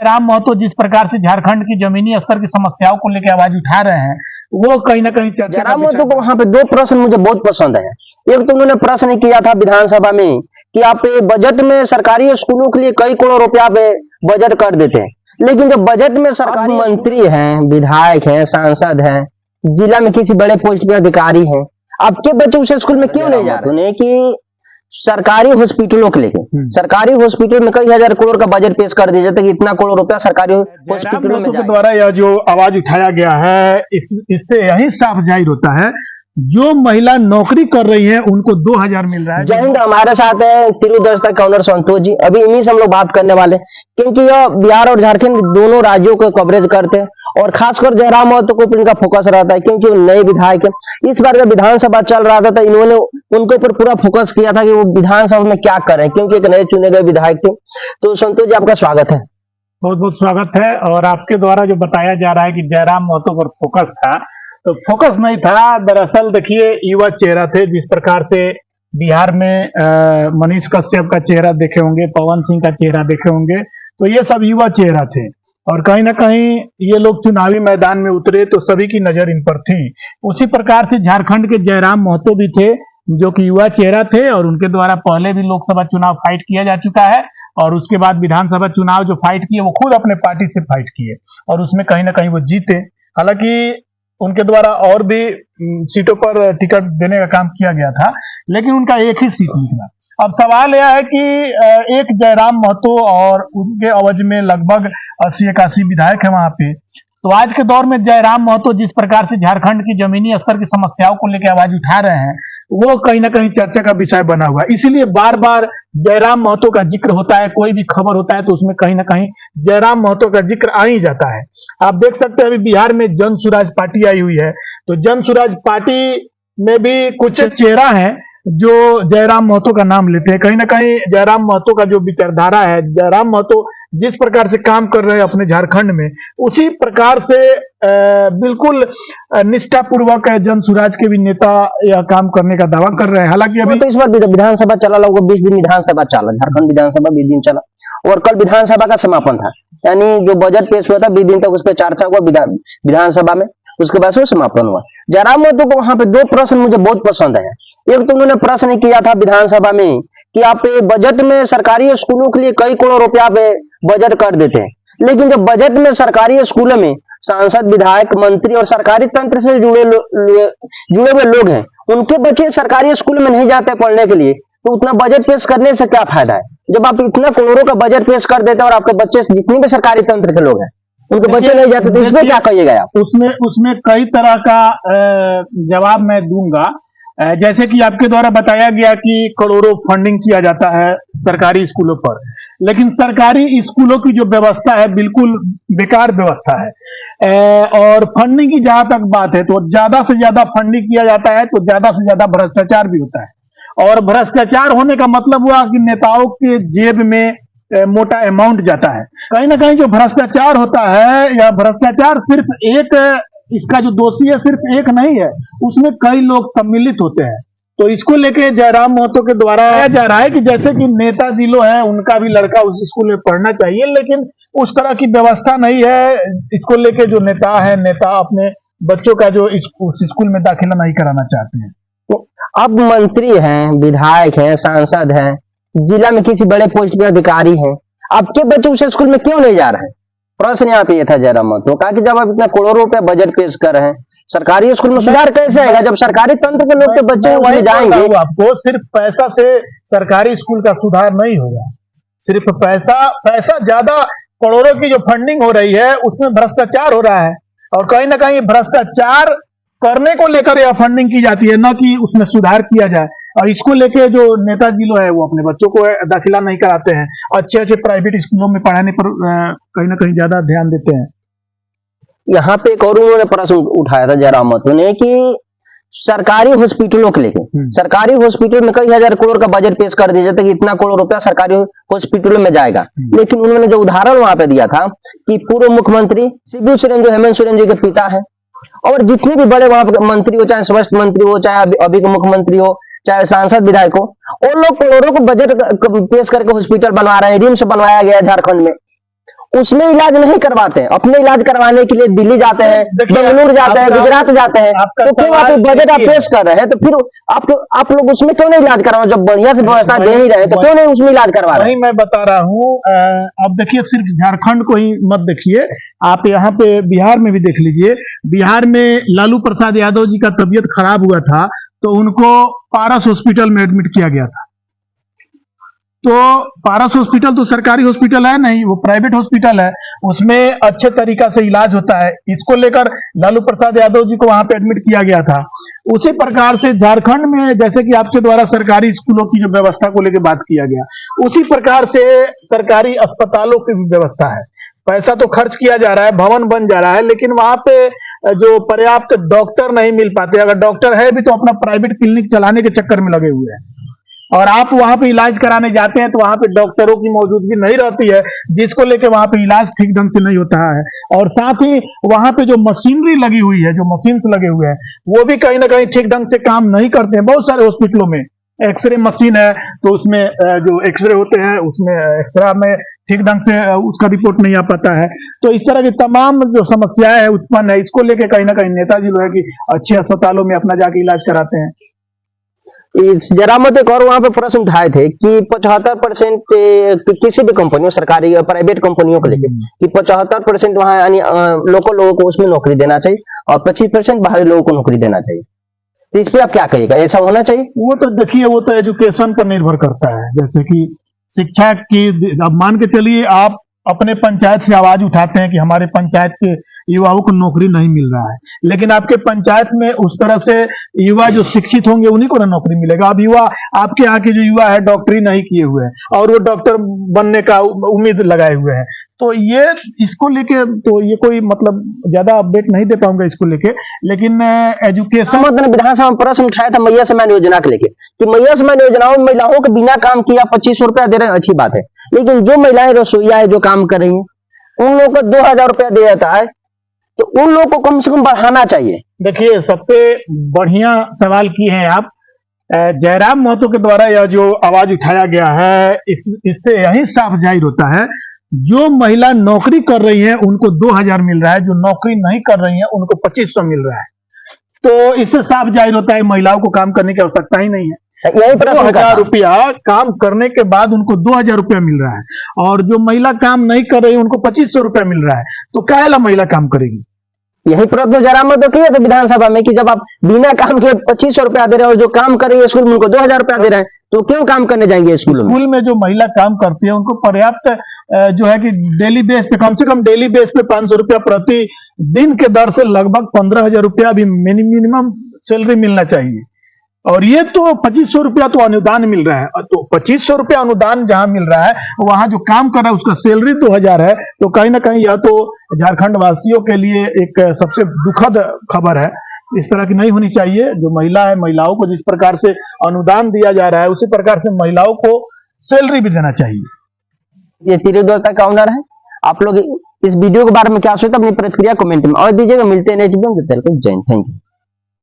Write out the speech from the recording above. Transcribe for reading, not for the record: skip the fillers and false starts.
राम महतो जिस प्रकार से झारखंड की जमीनी स्तर की समस्याओं को लेकर आवाज उठा रहे हैं, वो कहीं ना कहीं चर्चा राम महतो को वहां पे दो प्रश्न मुझे बहुत पसंद है। एक तो उन्होंने प्रश्न किया था विधानसभा में कि आप बजट में सरकारी स्कूलों के लिए कई करोड़ रुपया पे बजट कर देते हैं, लेकिन जब बजट में सरकारी मंत्री हैं, विधायक हैं, सांसद हैं, जिला में किसी बड़े पोस्ट पे अधिकारी हैं, आपके बच्चे उस स्कूल में क्यों नहीं जा रहे? कि सरकारी हॉस्पिटलों के लेके सरकारी हॉस्पिटल में कई हजार करोड़ का बजट पेश कर दिया जाता है कि इतना करोड़ रुपया सरकारी हॉस्पिटलों में के द्वारा यह जो आवाज उठाया गया है, इससे यही साफ जाहिर होता है जो महिला नौकरी कर रही है उनको 2000 मिल रहा है। जय हिंद। हमारे साथ है तिरुदस्ता का ऑनर संतोष जी। अभी इन्हीं से हम लोग बात करने वाले, क्योंकि यह बिहार और झारखंड दोनों राज्यों को कवरेज करते हैं और खासकर जयराम महतो को इनका फोकस रहता है क्योंकि वो नए विधायक है। इस बार जब विधानसभा चल रहा था तो इन्होंने उनके ऊपर पूरा फोकस किया था कि वो विधानसभा में क्या करें, क्योंकि एक नए चुने गए विधायक थे। तो संतोष जी, आपका स्वागत है। बहुत बहुत स्वागत है। और आपके द्वारा जो बताया जा रहा है कि जयराम महतो पर फोकस था, तो फोकस नहीं था। दरअसल देखिए, युवा चेहरा थे। जिस प्रकार से बिहार में मनीष कश्यप का चेहरा देखे होंगे, पवन सिंह का चेहरा देखे होंगे, तो ये सब युवा चेहरा थे और कहीं ना कहीं ये लोग चुनावी मैदान में उतरे तो सभी की नजर इन पर थी। उसी प्रकार से झारखंड के जयराम महतो भी थे जो कि युवा चेहरा थे और उनके द्वारा पहले भी लोकसभा चुनाव फाइट किया जा चुका है और उसके बाद विधानसभा चुनाव जो फाइट किए वो खुद अपने पार्टी से फाइट किए और उसमें कहीं ना कहीं वो जीते। हालांकि उनके द्वारा और भी सीटों पर टिकट देने का काम किया गया था, लेकिन उनका एक ही सीट निकला। अब सवाल यह है कि एक जयराम महतो और उनके अवज में लगभग 80-81 विधायक है वहां पे। तो आज के दौर में जयराम महतो जिस प्रकार से झारखंड की जमीनी स्तर की समस्याओं को लेकर आवाज उठा रहे हैं, वो कहीं ना कहीं चर्चा का विषय बना हुआ है। इसीलिए बार बार जयराम महतो का जिक्र होता है, कोई भी खबर होता है तो उसमें कहीं ना कहीं जयराम महतो का जिक्र आ ही जाता है। आप देख सकते हैं अभी बिहार में जन सुराज पार्टी आई हुई है, तो जन सुराज पार्टी में भी कुछ चेहरा है जो जयराम महतो का नाम लेते हैं। कहीं ना कहीं जयराम महतो का जो विचारधारा है, जयराम महतो जिस प्रकार से काम कर रहे हैं अपने झारखंड में, उसी प्रकार से बिल्कुल निष्ठापूर्वक जन सुराज के भी नेता यह काम करने का दावा कर रहे हैं। हालांकि अभी तो इस बार विधानसभा चला, लगभग 20 दिन विधानसभा चला, झारखंड विधानसभा 20 दिन चला और कल विधानसभा का समापन था। यानी जो बजट पेश हुआ था 20 दिन तक उस पर चर्चा हुआ विधानसभा में, उसके बाद से समापन हुआ। जयराम महतो को वहां पे दो प्रश्न मुझे बहुत पसंद है। एक तो उन्होंने प्रश्न किया था विधानसभा में कि आप बजट में सरकारी स्कूलों के लिए कई करोड़ रुपया पे बजट कर देते हैं, लेकिन जब बजट में सरकारी स्कूलों में सांसद, विधायक, मंत्री और सरकारी तंत्र से जुड़े हुए लोग हैं, उनके बच्चे सरकारी स्कूल में नहीं जाते पढ़ने के लिए, तो उतना बजट पेश करने से क्या फायदा है? जब आप इतना करोड़ों का बजट पेश कर देते हैं और आपके बच्चे जितने भी सरकारी तंत्र के लोग हैं उनके बच्चे नहीं जाते, तो इसमें क्या कहिएगा आप? उसमें कई तरह का जवाब मैं दूंगा। जैसे कि आपके द्वारा बताया गया कि करोड़ों फंडिंग किया जाता है सरकारी स्कूलों पर, लेकिन सरकारी स्कूलों की जो व्यवस्था है बिल्कुल बेकार व्यवस्था है। और फंडिंग की जहां तक बात है तो ज्यादा से ज्यादा फंडिंग किया जाता है तो ज्यादा से ज्यादा भ्रष्टाचार भी होता है। और भ्रष्टाचार होने का मतलब हुआ कि नेताओं के जेब में मोटा अमाउंट जाता है। कहीं ना कहीं जो भ्रष्टाचार होता है, यह भ्रष्टाचार सिर्फ एक, इसका जो दोषी है सिर्फ एक नहीं है, उसमें कई लोग सम्मिलित होते हैं। तो इसको लेके जयराम महतो के द्वारा कहा जा रहा है कि जैसे कि नेताजी लोग हैं, उनका भी लड़का उस स्कूल में पढ़ना चाहिए, लेकिन उस तरह की व्यवस्था नहीं है। इसको लेके जो नेता है, नेता अपने बच्चों का जो उस स्कूल में दाखिला नहीं कराना चाहते हैं। तो अब मंत्री हैं, विधायक हैं, सांसद हैं, जिला में किसी बड़े पोस्ट पे अधिकारी हैं, आपके बच्चे उस स्कूल में क्यों नहीं जा रहे हैं? प्रश्न यहाँ पे ये था जयराम महतो का कि जब आप इतना करोड़ों रुपया बजट पेश कर रहे हैं, सरकारी स्कूल में सुधार कैसे आएगा जब सरकारी तंत्र के लोग के बच्चे वहीं जाएंगे? आपको सिर्फ पैसा से सरकारी स्कूल का सुधार नहीं होगा। सिर्फ पैसा ज्यादा, करोड़ों की जो फंडिंग हो रही है उसमें भ्रष्टाचार हो रहा है और कहीं ना कहीं भ्रष्टाचार करने को लेकर यह फंडिंग की जाती है, न कि उसमें सुधार किया जाए। और इसको लेके जो नेताजी लोग है वो अपने बच्चों को दाखिला नहीं कराते हैं, अच्छे प्राइवेट स्कूलों में पढ़ाने पर कहीं ना कहीं ज्यादा ध्यान देते हैं। यहाँ पे एक और उन्होंने प्रश्न उठाया था जयराम महतो ने कि सरकारी हॉस्पिटलों के लेके सरकारी हॉस्पिटल में कई हजार करोड़ का बजट पेश कर दिया जाता है कि इतना करोड़ रुपया सरकारी हॉस्पिटलों में जाएगा, लेकिन उन्होंने जो उदाहरण वहां पे दिया था कि पूर्व मुख्यमंत्री शिबू सोरेन जो हेमंत सोरेन जी के पिता है और जितने भी बड़े वहां पर मंत्री हो, चाहे स्वास्थ्य मंत्री हो, चाहे अभी के मुख्यमंत्री हो, चाहे सांसद, विधायक हो, वो लोग करोड़ों को बजट पेश करके हॉस्पिटल बनवा रहे हैं। रिम्स बनवाया गया झारखंड में, उसमें इलाज नहीं करवाते हैं, अपने इलाज करवाने के लिए दिल्ली जाते हैं, देखिए, बेंगलुरु जाते हैं, गुजरात जाते हैं। आपका तो फिर आप सवाल बजट आप देखिए। पेश कर रहे हैं, तो फिर आप लोग उसमें क्यों नहीं इलाज करवाओ? जब बढ़िया से व्यवस्था दे ही रहे, तो क्यों नहीं उसमें इलाज करवा रहे? वही मैं बता रहा हूँ। अब देखिए, सिर्फ झारखंड को ही मत देखिए, आप यहाँ पे बिहार में भी देख लीजिए। बिहार में लालू प्रसाद यादव जी का तबीयत खराब हुआ था, तो उनको पारस हॉस्पिटल में एडमिट किया गया था। तो पारस हॉस्पिटल तो सरकारी हॉस्पिटल है नहीं, वो प्राइवेट हॉस्पिटल है, उसमें अच्छे तरीका से इलाज होता है। इसको लेकर लालू प्रसाद यादव जी को वहां पे एडमिट किया गया था। उसी प्रकार से झारखंड में, जैसे कि आपके द्वारा सरकारी स्कूलों की जो व्यवस्था को लेकर बात किया गया, उसी प्रकार से सरकारी अस्पतालों की भी व्यवस्था है। पैसा तो खर्च किया जा रहा है, भवन बन जा रहा है, लेकिन वहां पे जो पर्याप्त डॉक्टर नहीं मिल पाते। अगर डॉक्टर है भी तो अपना प्राइवेट क्लिनिक चलाने के चक्कर में लगे हुए हैं, और आप वहां पे इलाज कराने जाते हैं तो वहां पे डॉक्टरों की मौजूदगी नहीं रहती है, जिसको लेके वहां पे इलाज ठीक ढंग से नहीं होता है। और साथ ही वहां पे जो मशीनरी लगी हुई है, जो मशीन्स लगे हुए हैं, वो भी कहीं ना कहीं ठीक ढंग से काम नहीं करते हैं। बहुत सारे हॉस्पिटलों में एक्सरे मशीन है, तो उसमें जो एक्सरे होते हैं, उसमें एक्सरा में ठीक ढंग से उसका रिपोर्ट नहीं आ पाता है। तो इस तरह की तमाम जो समस्याएं है उत्पन्न है, इसको लेके कहीं ना कहीं नेताजी लोग है कि अच्छे अस्पतालों में अपना जाके इलाज कराते हैं। जरा मत एक और वहां पे प्रश्न उठाए थे कि 75% किसी भी कंपनियों, सरकारी या प्राइवेट कंपनियों को लेकर, कि 75% वहां यानी लोकल लोगों को उसमें नौकरी देना चाहिए और 25% बाहरी लोगों को नौकरी देना चाहिए। तो इस पे आप क्या कहिएगा, ऐसा होना चाहिए? वो तो देखिए, वो तो एजुकेशन पर निर्भर करता है। जैसे कि शिक्षा की, अब मान के चलिए आप अपने पंचायत से आवाज उठाते हैं कि हमारे पंचायत के युवाओं को नौकरी नहीं मिल रहा है, लेकिन आपके पंचायत में उस तरह से युवा जो शिक्षित होंगे उन्हीं को ना नौकरी मिलेगा। अब युवा, आपके यहाँ के जो युवा है डॉक्टरी नहीं किए हुए हैं और वो डॉक्टर बनने का उम्मीद लगाए हुए हैं, तो ये इसको लेके तो ये कोई मतलब ज्यादा अपडेट नहीं दे पाऊंगा इसको लेके। लेकिन एजुकेशन, विधानसभा में प्रश्न उठाया था मैया सम्मान योजना को लेके, कि मैया सम्मान योजनाओं में महिलाओं को बिना काम किया 2500 रुपया दे रहे हैं, अच्छी बात है, लेकिन जो महिलाएं रसोईया है, जो काम कर रही हैं, उन लोगों को 2000 रुपया दिया जाता है, तो उन लोगों को कम से कम बढ़ाना चाहिए। देखिए, सबसे बढ़िया सवाल किए हैं आप। जयराम महतो के द्वारा यह जो आवाज उठाया गया है, इससे यही साफ जाहिर होता है, जो महिला नौकरी कर रही है उनको 2000 मिल रहा है, जो नौकरी नहीं कर रही है उनको 2500 मिल रहा है। तो इससे साफ जाहिर होता है महिलाओं को काम करने की आवश्यकता ही नहीं है। यही 2000 रुपया काम करने के बाद उनको 2000 रुपया मिल रहा है, और जो महिला काम नहीं कर रही उनको 2500 रुपया मिल रहा है, तो क्या है महिला काम करेगी? यही प्रश्न जरा मत किया था विधानसभा में कि जब आप बिना काम के 2500 रुपया दे रहे हो, जो काम कर रही है स्कूल में उनको 2000 रुपया दे रहे हैं, तो क्यों काम करने जाएंगे स्कूल में जो महिला काम करती है उनको पर्याप्त जो है कि डेली बेस पे, कम से कम डेली बेस पे 500 रुपया प्रति दिन के दर से लगभग 15,000 रुपया भी मिनिमम सैलरी मिलना चाहिए। और ये तो 2500 रुपया तो अनुदान मिल रहा है, तो 2500 रुपया अनुदान जहां मिल रहा है, वहां जो काम कर रहा है उसका सैलरी 2000 है। तो कहीं ना कहीं यह तो झारखंड वासियों के लिए एक सबसे दुखद खबर है। इस तरह की नहीं होनी चाहिए। जो महिला है, महिलाओं को जिस प्रकार से अनुदान दिया जा रहा है, उसी प्रकार से महिलाओं को सैलरी भी देना चाहिए। ये तिरदौलता का ऑनर है। आप लोग इस वीडियो के बारे में क्या सोचते हैं, अपनी प्रतिक्रिया कमेंट में और दीजिएगा। मिलते हैं नेक्स्ट वीडियो में, जय हिंद, थैंक यू।